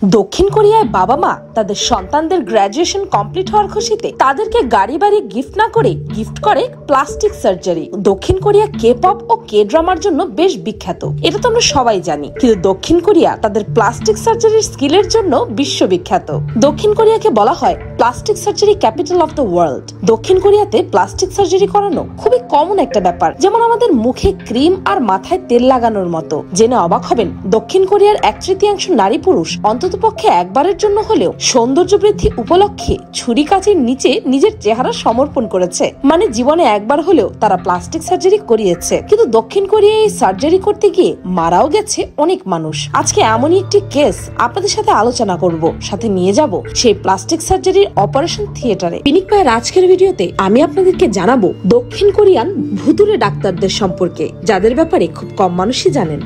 দক্ষিণ কোরিয়ায় বাবা মা তাদের সন্তানদের গ্র্যাজুয়েশন কমপ্লিট হওয়ার খুশিতে তাদেরকে গাড়ি বাড়ি গিফট না করে গিফট করে প্লাস্টিক সার্জারি। দক্ষিণ কোরিয়া কে পপ ও কে ড্রামার জন্য বেশ বিখ্যাত, এটা তো আমরা সবাই জানি। কিন্তু দক্ষিণ কোরিয়া তাদের প্লাস্টিক সার্জারির স্কিলের জন্য বিশ্ববিখ্যাত। দক্ষিণ কোরিয়াকে বলা হয় plastic surgery capital of the world. দক্ষিণ কোরিয়াতে প্লাস্টিক সার্জারি করানো খুবই কমন একটা ব্যাপার, যেমন আমাদের মুখে ক্রিম আর মাথায় তেল লাগানোর মতো। জেনে অবাক হবেন, দক্ষিণ কোরিয়ার 1/3 নারী পুরুষ অন্ততপক্ষে একবারের জন্য হলেও সৌন্দর্য বৃদ্ধি উপলক্ষে ছুরি কাঁচির নিচে নিজের চেহারা সমর্পণ করেছে। মানে জীবনে একবার হলেও তারা প্লাস্টিক সার্জারি করিয়েছে। কিন্তু দক্ষিণ কোরিয়ায় এই সার্জারি করতে গিয়ে মারাও গেছে অনেক মানুষ। আজকে এমনই একটি কেস আপনাদের সাথে আলোচনা করব, সাথে নিয়ে যাব সেই প্লাস্টিক সার্জারির অপারেশন থিয়েটারে। পিনিক ভাইয়ের আজকের ভিডিওতে আমি আপনাদেরকে জানাবো দক্ষিণ কোরিয়ান ভুতুড়ে ডাক্তারদের সম্পর্কে, যাদের ব্যাপারে খুব কম মানুষই জানেন।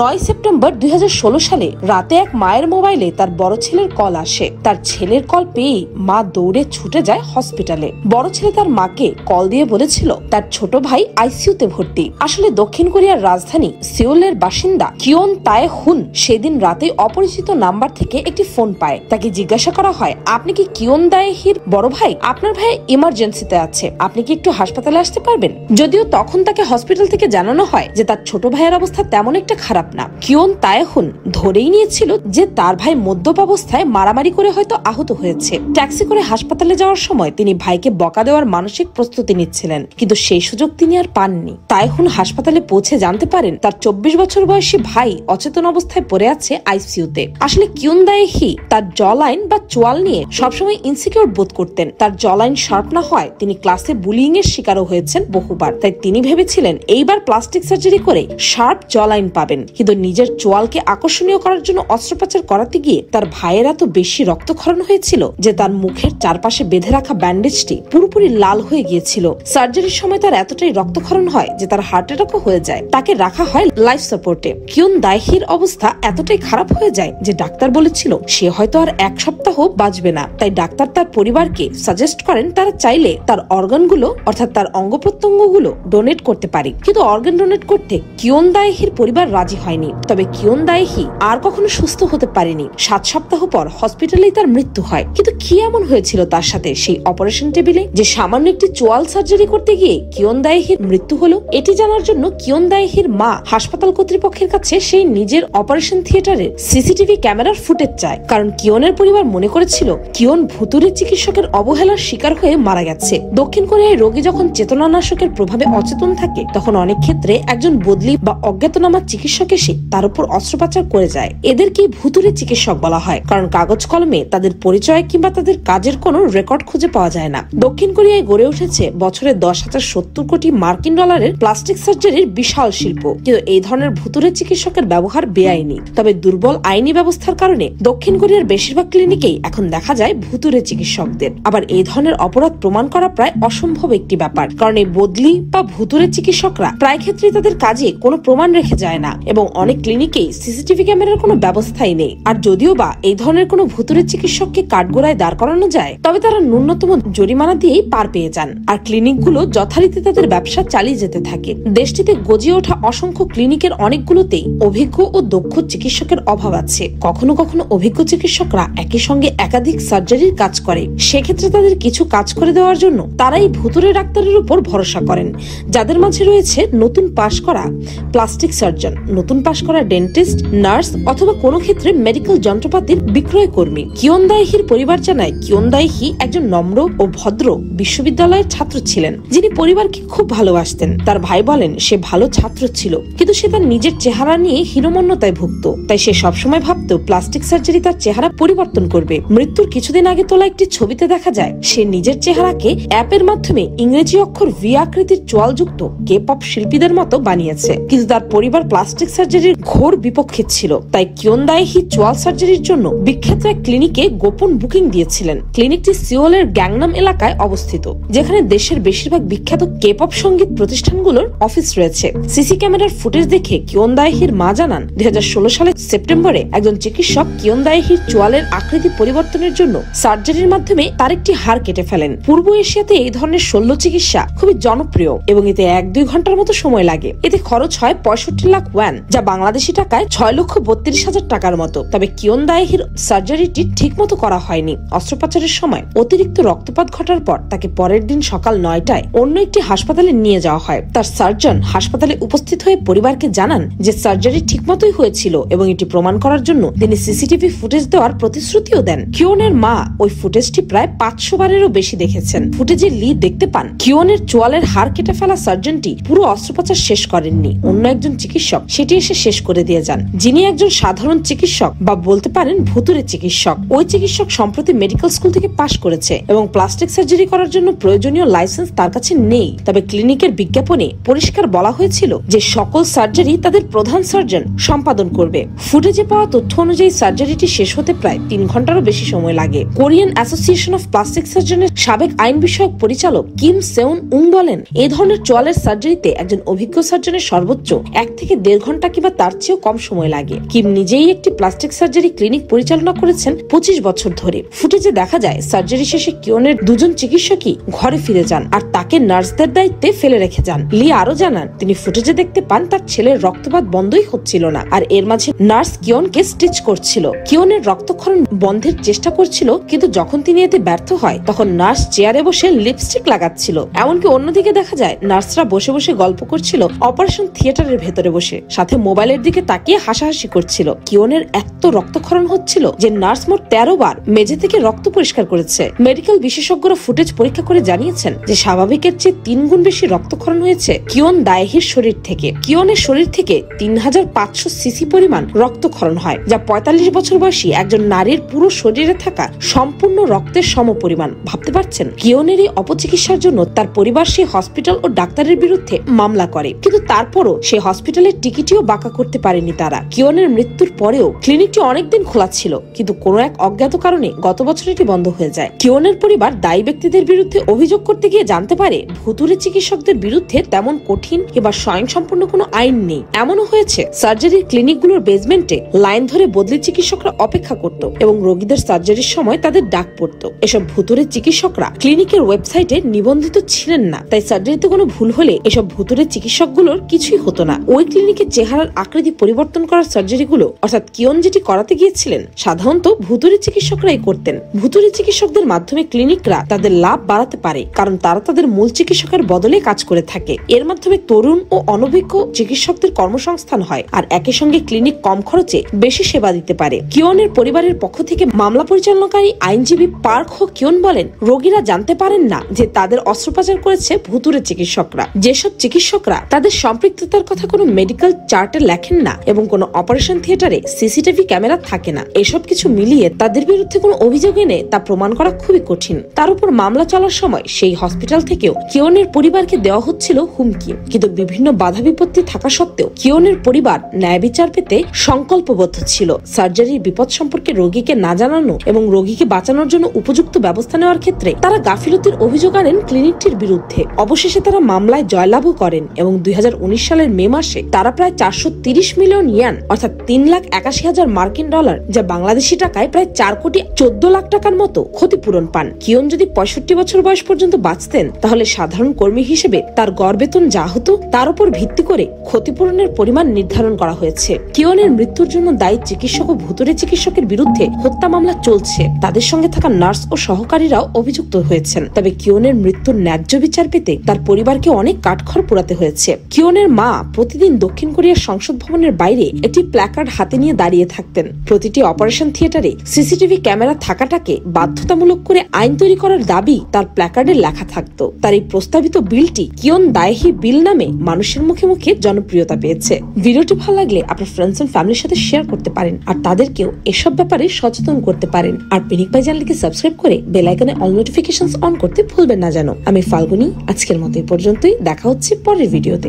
9 সেপ্টেম্বর 2016 সালে রাতে এক মায়ের মোবাইলে তার বড় ছেলের কল আসে। তার ছেলের কল পেয়ে মা দৌড়ে ছুটে যায় হসপিটালে। বড় ছেলে তার মাকে কল দিয়ে বলেছিল তার ছোট ভাই আইসিইউতে ভর্তি। আসলে দক্ষিণ কোরিয়ার রাজধানী সিওলের বাসিন্দা কিওন তায়ে হুন সেদিন রাতে অপরিচিত নাম্বার থেকে একটি ফোন পায়। তাকে জিজ্ঞাসা করা হয়, আপনি কি কিওন দায়েহির বড় ভাই? আপনার ভাই ইমার্জেন্সিতে আছে, আপনি কি একটু হাসপাতালে আসতে পারবেন? যদিও তখন তাকে হসপিটাল থেকে জানানো হয় যে তার ছোট ভাইয়ের অবস্থা তেমন একটা খারাপ না। কিওন তায়েহুন ধরেই নিয়েছিল যে তার ভাই মদ্যপ অবস্থায় মারামারি করে হয়তো আহত হয়েছে। ট্যাক্সি করে হাসপাতালে যাওয়ার সময় তিনি ভাইকে বকা দেওয়ার মানসিক প্রস্তুতি নিচ্ছিলেন, কিন্তু সেই সুযোগ তিনি আর পাননি। তায়েহুন হাসপাতালে পৌঁছে জানতে পারেন তার 24 বছর বয়সী ভাই অচেতন অবস্থায় পড়ে আছে আইসিইউতে। আসলে কিওন দায়েহি তার জ লাইন বা চোয়াল নিয়ে সবসময় ইনসিকিউর বোধ করতেন। তার জ লাইন শার্প না হয় তিনি ক্লাসে বুলিং এর শিকারও হয়েছেন বহুবার। তাই তিনি ভেবেছিলেন এইবার প্লাস্টিক সার্জারি করে শার্প জ লাইন পাবেন। কিন্তু নিজের চোয়ালকে আকর্ষণীয় করার জন্য অস্ত্রোপচার করাতে গিয়ে তার ভাইয়ের এত বেশি রক্তক্ষরণ হয়েছিল যে তার মুখের চারপাশে বেঁধে রাখা ব্যান্ডেজটি পুরোপুরি লাল হয়ে গিয়েছিল। সার্জারির সময় তার এতটাই রক্তক্ষরণ হয় যে তার হার্ট অ্যাটাকও হয়ে যায়। তাকে রাখা হয় লাইফ সাপোর্টে। কিওন দায়েহির অবস্থা এতটাই খারাপ হয়ে যায় যে ডাক্তার বলেছিল সে হয়তো আর 1 সপ্তাহ বাঁচবে না। তাই ডাক্তার তার পরিবারকে সাজেস্ট করেন তারা চাইলে তার অর্গানগুলো অর্থাৎ তার অঙ্গ প্রত্যঙ্গগুলো ডোনেট করতে পারে। কিন্তু অর্গান ডোনেট করতে কিওন দায়েহির পরিবার রাজি হয়নি। তবে কিওন দায়েহি আর কখনো সুস্থ হতে পারেনি। 7 সপ্তাহ পর হসপিটালেই তার মৃত্যু হয়। কিন্তু কি এমন হয়েছিল তার সাথে সেই অপারেশন টেবিলে যে সামান্য একটি চোয়াল সার্জারি করতে গিয়ে কিওন দায়েহির মৃত্যু হলো? এটি জানার জন্য কিওন দায়েহির মা হাসপাতাল কর্তৃপক্ষের কাছে সেই নিজের অপারেশন থিয়েটারের সিসিটিভি ক্যামেরার ফুটেজ চায়। কারণ কিওনের পরিবার মনে করেছিল কিওন ভুতুড়ে চিকিৎসকের অবহেলার শিকার হয়ে মারা গেছে। দক্ষিণ কোরিয়ায় রোগী যখন চেতনানাশকের প্রভাবে অচেতন থাকে তখন অনেক ক্ষেত্রে একজন বদলি বা অজ্ঞাতনামা চিকিৎসক এসে তার উপর অস্ত্রোপচার করে যায়। এদেরকে ভুতুড়ে চিকিৎসক বলা হয়, কারণ কাগজ কলমে তাদের পরিচয় কিংবা তাদের কাজের কোনো রেকর্ড খুঁজে পাওয়া যায় না। দক্ষিণ কোরিয়ায় গড়ে উঠেছে বছরে 10,070 কোটি মার্কিন ডলারের প্লাস্টিক সার্জারির বিশাল শিল্প। কিন্তু এই ধরনের ভুতুড়ে চিকিৎসকের ব্যবহার বেআইনি। তবে দুর্বল আইনি ব্যবস্থার কারণে দক্ষিণ কোরিয়ার বেশিরভাগ ক্লিনিকেই এখন দেখা যায় ভুতুড়ে চিকিৎসকদের। আবার এই ধরনের অপরাধ প্রমাণ করা প্রায় অসম্ভব একটি ব্যাপার, কারণ এই বদলি বা ভুতুড়ে চিকিৎসকরা প্রায় ক্ষেত্রেই তাদের কাজে কোনো প্রমাণ রেখে যায় না এবং অনেক ক্লিনিকেই সিসিটিভি ক্যামেরার কোনো ব্যবস্থাই নেই। আর যদিও বা এই ধরনের কোনো ভুতুড়ে চিকিৎসককে কাঠগোড়ায় দাঁড় করানো যায়, তবে তারা ন্যূনতম জরিমানা দিয়েই পার পেয়ে যান। আর ক্লিনিকগুলো যথারীতি তাদের ব্যবসা চালিয়ে যেতে থাকে। দেশটিতে গজিয়ে ওঠা অসংখ্য ক্লিনিকের অনেকগুলোতেই অভিজ্ঞ ও দক্ষ চিকিৎসকের অভাব আছে। কখনো কখনো অভিজ্ঞ চিকিৎসকরা একই সঙ্গে একাধিক সার্জারির কাজ করে। সেক্ষেত্রে তাদের কিছু কাজ করে দেওয়ার জন্য তারাই ভুতুড়ে ডাক্তারের উপর ভরসা করেন, যাদের মাঝে রয়েছে নতুন পাশ করা প্লাস্টিক সার্জন, নতুন পাশ করা ডেন্টিস্ট, নার্স অথবা কোনো ক্ষেত্রে মেডিকেল যন্ত্রপাতির বিক্রয় কর্মী। কিওন দায়েহির পরিবার জানায় কিওন দায়েহি একজন নম্র ও ভদ্র বিশ্ববিদ্যালয়ের ছাত্র ছিলেন, যিনি পরিবারকে খুব ভালোবাসতেন। তার ভাই বলেন সে ভালো ছাত্র ছিল, কিন্তু সে তার নিজের চেহারা নিয়ে হীনমন্যতায় ভুগত। তাই সে সবসময় ভাবত প্লাস্টিক সার্জারি তার চেহারা পরিবর্তন করবে। মৃত্যুর কিছুদিন আগে তোলা একটি ছবিতে দেখা যায় সে নিজের চেহারাকে অ্যাপের মাধ্যমে ইংরেজি অক্ষর ভি আকৃতির চোয়ালযুক্ত কে পপ শিল্পীদের মতো বানিয়েছে। কিন্তু তার পরিবার প্লাস্টিক সার্জারির ঘোর বিপক্ষে ছিল। তাই কিওন দায়েহি চোয়াল সার্জারির জন্য বিখ্যাত এক ক্লিনিকে গোপন বুকিং দিয়েছিলেন। ক্লিনিকটি সিওলের গ্যাংনাম এলাকায় অবস্থিত, যেখানে দেশের বেশিরভাগ বিখ্যাত কে পপ সঙ্গীত প্রতিষ্ঠানগুলোর অফিস রয়েছে। সিসি ক্যামেরার ফুটেজ দেখে কিওন দায়েহির মা জানান 2016 সালের সেপ্টেম্বরে একজন চিকিৎসক কিওন দায়েহির চোয়ালের আকৃতি পরিবর্তনের জন্য সার্জারির মাধ্যমে তার একটি হাড় কেটে ফেলেন। পূর্ব এশিয়াতে এই ধরনের শল্য চিকিৎসা খুবই জনপ্রিয় এবং এতে 1-2 ঘন্টার মতো সময় লাগে। এতে খরচ হয় 65 লাখ ওয়ান, যা বাংলাদেশি টাকায় 6,32,000 টাকার মতো। তবে কিয়ন দায়েহির সার্জারিটি ঠিক মতো করা হয়নি। অস্ত্রোপচারের সময় অতিরিক্ত রক্তপাত ঘটার পর তাকে পরের দিন সকাল 9টায় অন্য একটি হাসপাতালে নিয়ে যাওয়া হয়। তার সার্জন হাসপাতালে উপস্থিত হয়ে পরিবারকে জানান যে সার্জারি ঠিকমতোই হয়েছিল এবং এটি প্রমাণ করার জন্য তিনি সিসিটিভি ফুটেজ দেওয়ার প্রতিশ্রুতিও দেন। কিয়নের মা ওই ফুটেজটি প্রায় 500 বারেরও বেশি দেখেছেন। ফুটেজে লি দেখতে পান কিয়নের চোয়ালের হাড় কেটে ফেলা সার্জনটি পুরো অস্ত্রোপচার শেষ করেননি, অন্য একজন চিকিৎসক সেটি এসে শেষ করে দিয়ে যান, যিনি একজন সাধারণ চিকিৎসক বা বলতে পারেন ভুতুরে চিকিৎসক। ওই চিকিৎসক সম্প্রতি মেডিকেল স্কুল থেকে পাশ করেছে এবং প্লাস্টিক সার্জারি করার জন্য প্রয়োজনীয় লাইসেন্স তার কাছে নেই। তবে ক্লিনিকের বিজ্ঞাপনে পরিষ্কার বলা হয়েছিল যে সকল সার্জারি তাদের প্রধান সার্জন সম্পাদন করবে। ফুটেজে পাওয়া তথ্য অনুযায়ী সার্জারিটি শেষ হতে প্রায় 3 ঘন্টারও বেশি সময় লাগে। কোরিয়ান অ্যাসোসিয়েশন অফ প্লাস্টিক সার্জনের সাবেক আইন বিষয়ক পরিচালক কিম সেউন উং বলেন, এই ধরনের চোয়ালের সার্জারিতে একজন অভিজ্ঞ সার্জনের সর্বোচ্চ 1 থেকে 1.5 ঘন্টা কিংবা তার চেয়েও কম সময় লাগে। কিম নিজেই একটি প্লাস্টিক সার্জারি ক্লিনিক পরিচালনা করেছেন 25 বছর ধরে। ফুটেজে দেখা যায় সার্জারি শেষে কিয়নের দুজন চিকিৎসকই ঘরে ফিরে যান আর তাকে নার্সদের দায়িত্বে ফেলে রেখে যান। লি আরো জানান, তিনি ফুটেজে দেখতে পান তার ছেলের রক্তপাত বন্ধই হচ্ছিল না, আর এর মাঝে নার্স কিয়নকে স্টিচ করছিল। কিয়নের রক্তক্ষরণ বন্ধের চেষ্টা করছিল, কিন্তু যখন তিনি এতে ব্যর্থ হয় তখন নার্স চেয়ারে বসে লিপস্টিক লাগাচ্ছিল। এমনকি অন্যদিকে দেখা যায় নার্সরা বসে বসে গল্প করছিল অপারেশন থিয়েটারের ভেতরে বসে, সাথে মোবাইলের দিকে তাকিয়ে হাসাহাসি করছিল। কিয়নের এত রক্তক্ষরণ হচ্ছিল যে নার্স মোট 13 বার মেঝে থেকে রক্ত পরিষ্কার করেছে। মেডিকেল বিশেষজ্ঞরা ফুটেজ পরীক্ষা করে জানিয়েছেন যে স্বাভাবিকের চেয়ে 3 গুণ বেশি রক্তক্ষরণ হয়েছে কিয়ন দায়েহির শরীর থেকে। কিয়নের শরীর থেকে 3500 সিসি পরিমাণ রক্তক্ষরণ হয়, যা 45 বছর বয়সী একজন নারীর পুরো শরীরে থাকা সম্পূর্ণ রক্তের সমপরিমাণ। ভাবতে পারছেন, কিয়নের এই অপচিকিৎসার জন্য তার পরিবার সেই হসপিটাল ও ডাক্তারের বিরুদ্ধে মামলা করে, কিন্তু তারপরও সেই হসপিটালের টিকিটও বাঁকা করতে পারেনি তারা। কিয়নের মৃত্যুর পরেও ক্লিনিকটি অনেকদিন খোলা ছিল, কিন্তু কোনো এক অজ্ঞাত কারণে গত বছর এটি বন্ধ হয়ে যায়। কিয়নের পরিবার দায়ী ব্যক্তিদের বিরুদ্ধে অভিযোগ করতে গিয়ে জানতে পারে ভুতুরে চিকিৎসকদের বিরুদ্ধে তেমন কঠিন কিংবা স্বয়ংসম্পূর্ণ কোনো আইন নেই। এমনও হয়েছে সার্জারির ক্লিনিকগুলোর বেসমেন্টে লাইন ধরে বদলি চিকিৎসকরা অপেক্ষা করত এবং রোগীদের সার্জারির সময় তাদের ডাক পড়ত। এসব ভুতুরে চিকিৎসকরা ক্লিনিকের ওয়েবসাইটে নিবন্ধিত ছিলেন না, তাই সার্জারিতে কোনো ভুল হলে এসব ভুতুরে চিকিৎসকগুলোর কিছুই হতো না। ওই ক্লিনিকের চেহারার আকৃতি পরিবর্তন করার সার্জারিগুলো, অর্থাৎ কিয়ন যেটি করাতে গিয়েছিলেন, সাধারণত ভুতুরে চিকিৎসকরাই করতেন। ভুতুরে চিকিৎসকদের মাধ্যমে ক্লিনিকরা তাদের লাভ বাড়াতে পারে, কারণ তারা তাদের মূল চিকিৎসকের বদলে কাজ করে থাকে। এর মাধ্যমে তরুণ ও অনভিজ্ঞ চিকিৎসকদের কর্মসংস্থান হয়, আর একই সঙ্গে ক্লিনিক কম খরচে বেশি সেবা দিতে পারে। কিয়নের পরিবারের পক্ষ থেকে মামলা পরিচালনাকারী আইনজীবী পার্ক হো কিয়ন বলেন, রোগীরা জানতে পারেন না যে তাদের অস্ত্রোপচার করেছে ভুতুরে চিকিৎসকরা। যেসব চিকিৎসকরা তাদের সম্পৃক্ততার কথা কোনো মেডিকেল চার্টে লেখেন না এবং কোনো অপারেশন থিয়েটারে সিসিটিভি ক্যামেরা থাকে না, এসব কিছু মিলিয়ে তাদের বিরুদ্ধে কোনো অভিযোগ এনে তা প্রমাণ করা খুবই কঠিন। তার উপর মামলা চলার সময় সেই হসপিটাল থেকেও কিয়নের পরিবারকে দেওয়া হচ্ছিল হুমকি, কিন্তু বিভিন্ন বাধা বিপত্তি থাকা সত্ত্বেও কিয়নের পরিবার ন্যায় বিচার পেতে সংকল্পবদ্ধ ছিল। সার্জারির বিপদ সম্পর্কে রোগীকে না জানানো এবং রোগীকে বাঁচানোর জন্য উপযুক্ত ব্যবস্থা নেওয়ার ক্ষেত্রে তারা গাফিলতির অভিযোগ আনেন ক্লিনিকটির বিরুদ্ধে। অবশেষে তারা মামলায় জয়লাভও করেন এবং 2019 সালের মে মাসে তারা প্রায় 430 মিলিয়ন ইয়ান অর্থাৎ 3,81,000 মার্কিন ডলার, যা বাংলাদেশি টাকায় প্রায় 4,14 লাখ টাকার মতো ক্ষতিপূরণ পান। কিয়ন যদি 65 বছর বয়স পর্যন্ত বাঁচতেন, তাহলে সাধারণ কর্মী হিসেবে তার গড় বেতন যা হতো তার উপর ভিত্তি করে ক্ষতিপূরণের পরিমাণ নির্ধারণ করা হয়েছে। কিয়নের মৃত্যুর জন্য দায়ী চিকিৎসক ও ভুতুরে চিকিৎসকের বিরুদ্ধে হত্যা মামলা চলছে। তাদের সঙ্গে থাকা নার্স ও সহকারীরাও অভিযুক্ত হয়েছেন। তবে কিয়নের মৃত্যুর ন্যায্য বিচার পেতে তার পরিবারকে অনেক কাঠখড় পোড়াতে হয়েছে। কিয়নের মা প্রতিদিন দক্ষিণ কোরিয়ার সংসদ ভবনের বাইরে একটি প্ল্যাকার্ড হাতে নিয়ে দাঁড়িয়ে থাকতেন। প্রতিটি অপারেশন থিয়েটারে সিসিটিভি ক্যামেরা থাকাটাকে বাধ্যতামূলক করে আইন তৈরি করার দাবি তার প্ল্যাকার্ডে লেখা থাকতো। তার এই প্রস্তাবিত বিলটি কিয়ন দায়েহি বিল নামে মানুষের মুখে মুখে জনপ্রিয়তা পেয়েছে। ভিডিওটি ভালো লাগলে আপনার ফ্রেন্ডস এন্ড ফ্যামিলির সাথে শেয়ার করতে পারেন আর তাদেরকেও এসব ব্যাপারে সচেতন করতে পারেন। আর পিনিক ভাই চ্যানেলকে সাবস্ক্রাইব করে বেল আইকনে অল নোটিফিকেশনস অন করতে ভুলবেন না যেন। আমি ফাল্গুনি, আজকের মতো এই পর্যন্তই। দেখা হচ্ছে পরের ভিডিওতে।